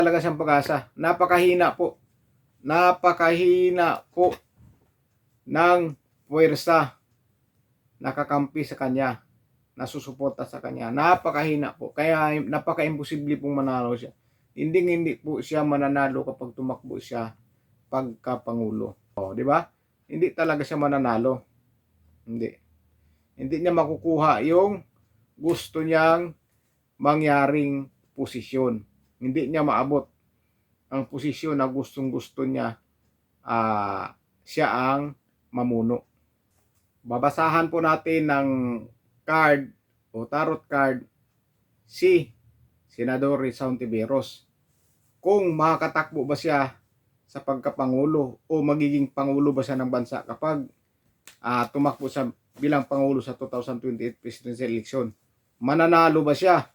Talaga siyang pag-asa. Napakahina po. Napakahina po ng puwersa nakakampi sa kanya, nasusuporta sa kanya. Napakahina po. Kaya napaka-imposible pong manalo siya. Hindi po siya mananalo kapag tumakbo siya pagkapangulo. O, di ba? Hindi talaga siya mananalo. Hindi. Hindi niya makukuha yung gusto niyang mangyaring posisyon. Hindi niya maabot ang posisyon na gustong-gusto niya, siya ang mamuno. Babasahan po natin ng card o tarot card si Senador Risa Hontiveros. Kung makakatakbo ba siya sa pagkapangulo o magiging pangulo ba siya ng bansa kapag tumakbo siya bilang pangulo sa 2028 presidential election. Mananalo ba siya?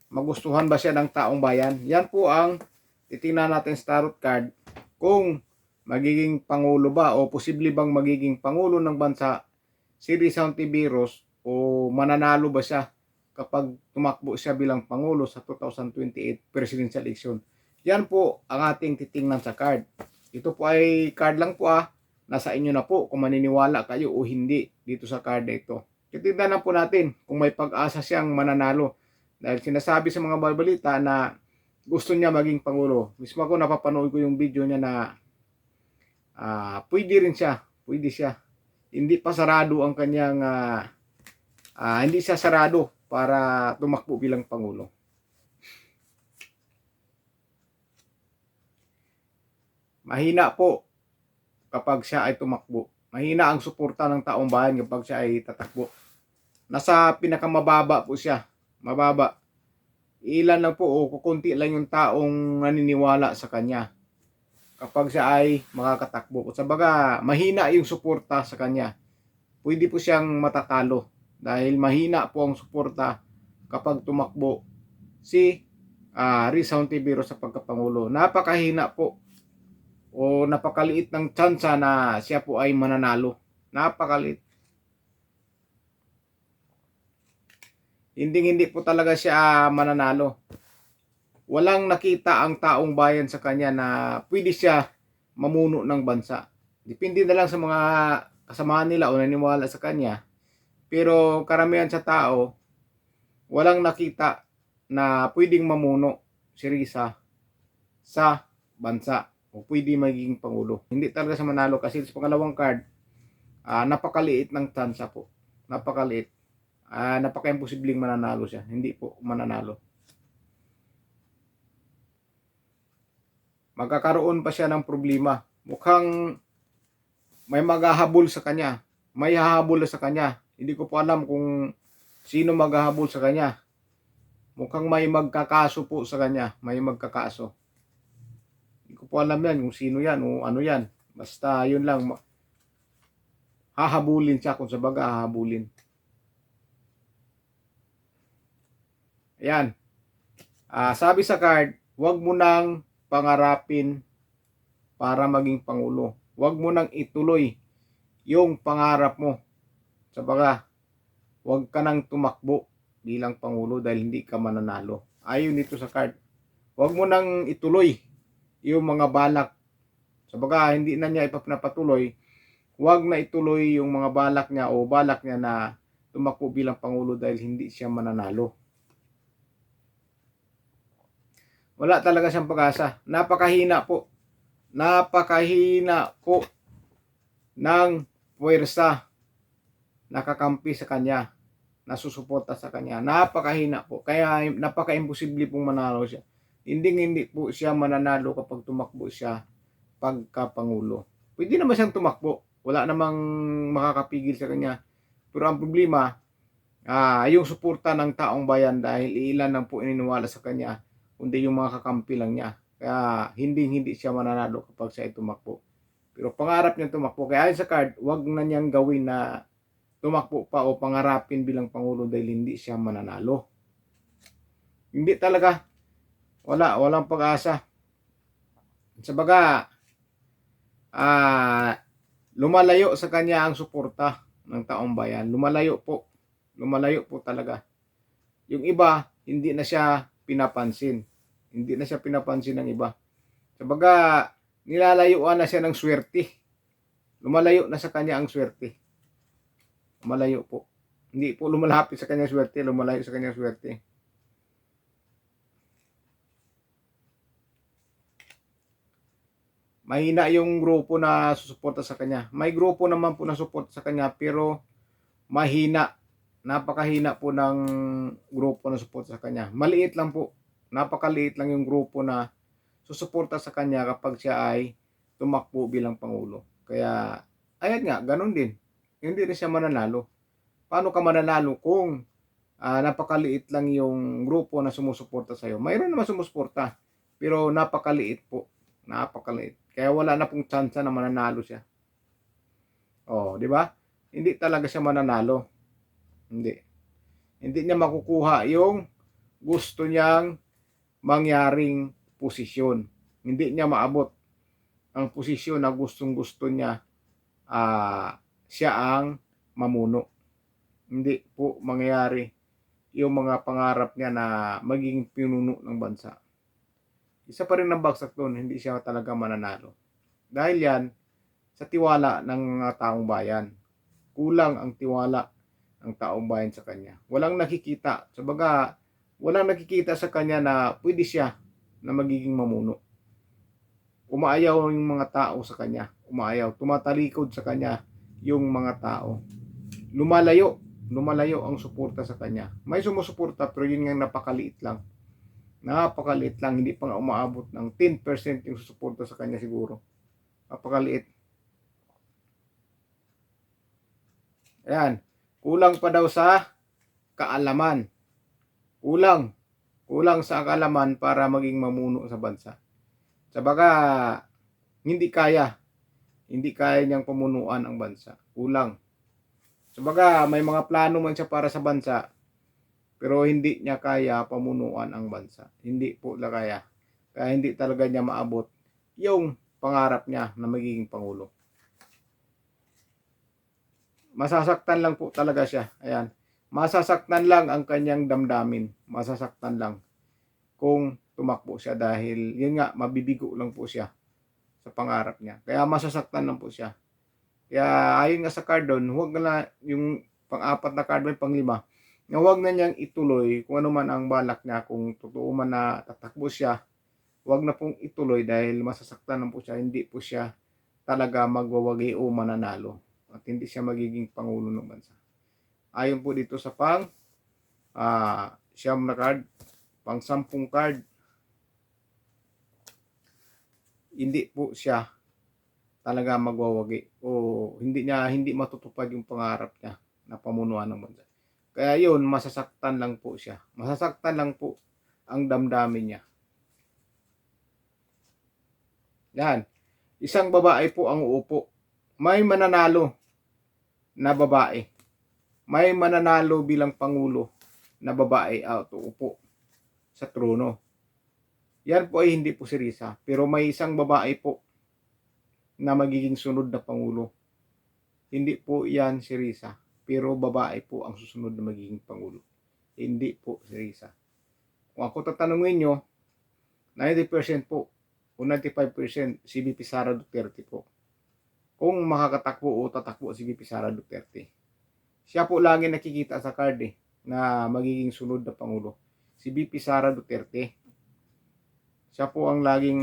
Magustuhan ba siya ng taong bayan? Yan po ang titingnan natin sa tarot card kung magiging pangulo ba o posible bang magiging pangulo ng bansa si Risa Hontiveros o mananalo ba siya kapag tumakbo siya bilang pangulo sa 2028 presidential election. Yan po ang ating titingnan sa card. Ito po ay card lang po nasa inyo na po kung maniniwala kayo o hindi dito sa card na ito. Titignan po natin kung may pag-asa siyang mananalo. Dahil sinasabi sa mga balbalita na gusto niya maging pangulo. Mismo ako napapanood ko yung video niya na pwede rin siya. Pwede siya. Hindi pa sarado ang kanyang hindi siya sarado para tumakbo bilang pangulo. Mahina po kapag siya ay tumakbo. Mahina ang suporta ng taong bayan kapag siya ay tatakbo. Nasa pinakamababa po siya. Mababa. Ilan lang po o kukunti lang yung taong naniniwala sa kanya kapag siya ay makakatakbo. Sa baga, mahina yung suporta sa kanya. Pwede po siyang matatalo dahil mahina po ang suporta kapag tumakbo si Risa Hontiveros sa pagkapangulo. Napakahina po o napakaliit ng tsansa na siya po ay mananalo. Napakaliit. Hindi po talaga siya mananalo. Walang nakita ang taong bayan sa kanya na pwede siya mamuno ng bansa. Depende na lang sa mga kasamahan nila o naniwala sa kanya. Pero karamihan sa tao, walang nakita na pwedeng mamuno si Risa sa bansa o pwede magiging pangulo. Hindi talaga siya manalo kasi sa pangalawang card, napakaliit ng tsansa po. Napakaliit. Napaka-imposibleng mananalo siya. Hindi po mananalo. Magkakaroon pa siya ng problema. Mukhang may maghahabol sa kanya. May hahabol sa kanya. Hindi ko po alam kung sino maghahabol sa kanya. Mukhang may magkakaso po sa kanya. May magkakaso. Hindi ko po alam yan kung sino yan o ano yan. Basta yun lang. Hahabulin siya kung sa baga hahabulin. Ayan. Sabi sa card, huwag mo nang pangarapin para maging pangulo. Huwag mo nang ituloy yung pangarap mo. Sa baga, huwag ka nang tumakbo bilang pangulo dahil hindi ka mananalo. Ayon dito sa card. Huwag mo nang ituloy yung mga balak. Sa baga, hindi na niya ipapatuloy. Huwag na ituloy yung mga balak niya o balak niya na tumakbo bilang pangulo dahil hindi siya mananalo. Wala talaga siyang pag-asa. Napakahina po. Napakahina po ng puwersa nakakampi sa kanya, nasusuporta sa kanya. Napakahina po. Kaya napaka-imposible pong manalo siya. Hindi po siya mananalo kapag tumakbo siya pagkapangulo. Pwede naman siyang tumakbo. Wala namang makakapigil sa kanya. Pero ang problema, yung suporta ng taong bayan dahil ilan lang po ininiwala sa kanya, kundi yung mga kakampi lang niya. Kaya hindi siya mananalo kapag siya ay tumakbo. Pero pangarap niya tumakbo. Kaya ayon sa card, wag na niyang gawin na tumakbo pa o pangarapin bilang pangulo dahil hindi siya mananalo. Hindi talaga. Walang pag-asa. Sa baga, lumalayo sa kanya ang suporta ng taong bayan. Lumalayo po talaga. Yung iba, hindi na siya pinapansin. Hindi na siya pinapansin ng iba. Sabaga, nilalayuan na siya ng swerte. Lumalayo na sa kanya ang swerte. Malayo po. Hindi po lumalapit sa kanya swerte, lumalayo sa kanya swerte. Mahina yung grupo na susuporta sa kanya. May grupo naman po na suporta sa kanya pero mahina. Napakahina po ng grupo na suporta sa kanya. Maliit lang po. Napakaliit lang yung grupo na susuporta sa kanya kapag siya ay tumakbo bilang Pangulo. Kaya, ayan nga, ganun din. Hindi rin siya mananalo. Paano ka mananalo kung napakaliit lang yung grupo na sumusuporta sa'yo? Mayroon naman sumusuporta, pero napakaliit po. Napakaliit. Kaya wala na pong chance na mananalo siya. Oh, di ba? Hindi talaga siya mananalo. Hindi. Hindi niya makukuha yung gusto niyang mangyaring posisyon. Hindi niya maabot ang posisyon na gustong-gusto niya siya ang mamuno. Hindi po mangyayari yung mga pangarap niya na maging pinuno ng bansa. Isa pa rin ang bagsak doon, hindi siya talaga mananalo. Dahil yan, sa tiwala ng mga taong bayan. Kulang ang tiwala ng taong bayan sa kanya. Walang nakikita. Sabaga, walang nakikita sa kanya na pwede siya na magiging mamuno. Umaayaw yung mga tao sa kanya. Umaayaw. Tumatalikod sa kanya yung mga tao. Lumalayo ang suporta sa kanya. May sumusuporta pero yun nga napakaliit lang. Napakaliit lang. Hindi pa nga umaabot ng 10% yung susuporta sa kanya siguro. Napakaliit. Ayan. Kulang pa daw sa kaalaman. Kulang sa kaalaman para maging mamuno sa bansa. Sabaga, hindi kaya niyang pamunuan ang bansa. Kulang. Sabaga, may mga plano man siya para sa bansa, pero hindi niya kaya pamunuan ang bansa. Hindi po na kaya. Kaya hindi talaga niya maabot yung pangarap niya na magiging Pangulo. Masasaktan lang po talaga siya. Ayan. Masasaktan lang ang kanyang damdamin. Masasaktan lang kung tumakbo siya dahil yun nga, mabibigo lang po siya sa pangarap niya. Kaya masasaktan lang po siya. Kaya ayon nga sa card doon, huwag na yung pang-apat na card, may pang-5, na huwag na niyang ituloy kung ano man ang balak niya. Kung totoo man na tatakbo siya, huwag na pong ituloy dahil masasaktan lang po siya. Hindi po siya talaga magwawagi o mananalo. At hindi siya magiging Pangulo ng bansa. Ayon po dito sa siyam na card, pang 10 card, hindi po siya talaga magwawagi o hindi matutupad yung pangarap niya na pamunuan ng bansa. Kaya yun, masasaktan lang po siya. Masasaktan lang po ang damdamin niya. Yan. Isang babae po ang uupo. May mananalo na babae. May mananalo bilang Pangulo na babae uupo sa trono. Yan po ay hindi po si Risa. Pero may isang babae po na magiging sunod na Pangulo. Hindi po yan si Risa. Pero babae po ang susunod na magiging Pangulo. Hindi po si Risa. Kung ako tatanungin nyo, 90% po o 95% si VP Sara Duterte po. Kung makakatakbo o tatakbo si VP Sara Duterte. Siya po lagi nakikita sa card na magiging sunod na Pangulo. Si VP Sara Duterte. Siya po ang laging,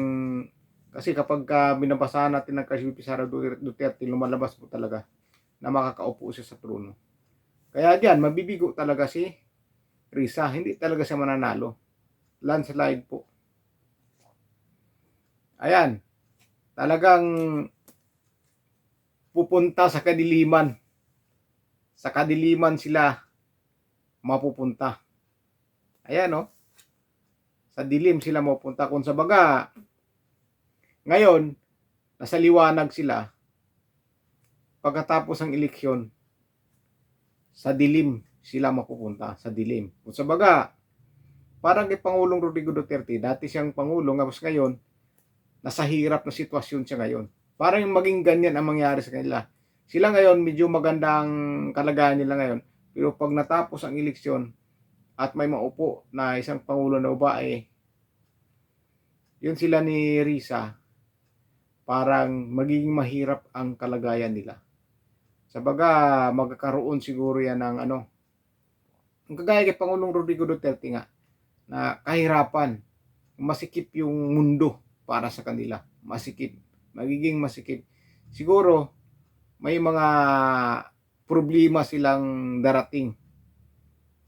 kasi kapag binabasahan natin ng si VP Sara Duterte, lumalabas po talaga na makakaupo siya sa trono. Kaya diyan, mabibigo talaga si Risa. Hindi talaga siya mananalo. Landslide po. Ayan. Talagang pupunta sa kadiliman. Sa kadiliman sila mapupunta. Ayan, no? Sa dilim sila mapupunta. Kung sa baga, ngayon, nasa liwanag sila. Pagkatapos ng eleksyon, sa dilim sila mapupunta. Sa dilim. Kung sa baga, parang kay Pangulong Rodrigo Duterte, dati siyang Pangulo, ngayon, nasa hirap na sitwasyon siya ngayon. Parang maging ganyan ang mangyari sa kanila. Sila ngayon, medyo magandang kalagayan nila ngayon. Pero pag natapos ang eleksyon at may maupo na isang Pangulo na babae, Yun sila ni Risa, parang magiging mahirap ang kalagayan nila. Sabaga, magkakaroon siguro yan ng ano, ang kagaya kay Pangulong Rodrigo Duterte nga, na kahirapan, masikip yung mundo para sa kanila. Masikip, magiging masikip. Siguro, may mga problema silang darating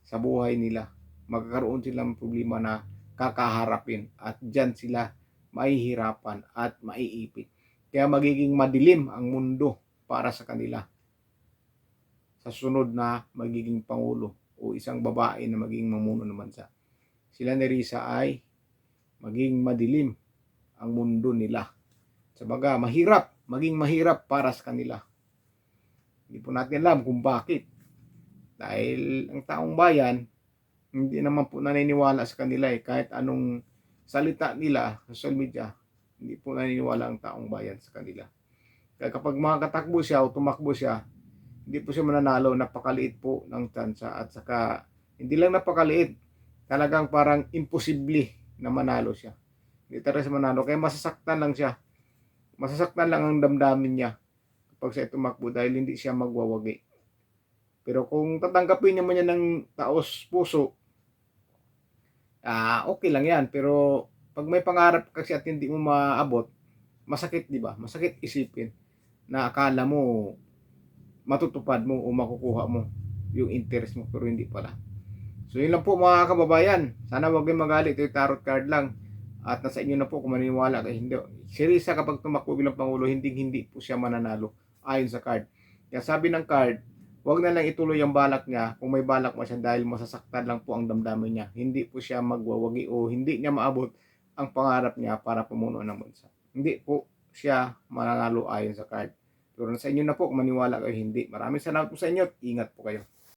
sa buhay nila. Magkakaroon silang problema na kakaharapin at dyan sila mahihirapan at maiipit. Kaya magiging madilim ang mundo para sa kanila sa sunod na magiging pangulo o isang babae na magiging mamuno ng bansa. Sila ni Risa ay maging madilim ang mundo nila. Sabaga, maging mahirap para sa kanila. Hindi po natin alam kung bakit. Dahil ang taong bayan, hindi naman po naniniwala sa kanila kahit anong salita nila sa social media, hindi po naniniwala ang taong bayan sa kanila. Kaya kapag makatakbo siya o tumakbo siya, hindi po siya mananalo, napakaliit po ng tsansa at saka hindi lang napakaliit, talagang parang imposible na manalo siya. Hindi talaga siya manalo, kaya masasaktan lang siya. Masasaktan lang ang damdamin niya kapag siya tumakbo dahil hindi siya magwawagi. Pero kung tatanggapin niya man yan ng taos puso, okay lang yan. Pero pag may pangarap kasi at hindi mo maabot, masakit, di ba? Masakit isipin na akala mo matutupad mo o makukuha mo yung interest mo pero hindi pala. So yun lang po mga kababayan. Sana wag kayong magalit. Ito yung tarot card lang. At nasa inyo na po kung maniniwala kayo. Hindi. Si Risa kapag tumakbo bilang Pangulo, hindi po siya mananalo ayon sa card. Kaya sabi ng card, wag na lang ituloy ang balak niya kung may balak mo siya dahil masasaktan lang po ang damdamin niya. Hindi po siya magwawagi o hindi niya maabot ang pangarap niya para pumuno ng bansa. Hindi po siya mananalo ayon sa card. Pero sa inyo na po kung maniwala kayo hindi. Maraming salamat po sa inyo at ingat po kayo.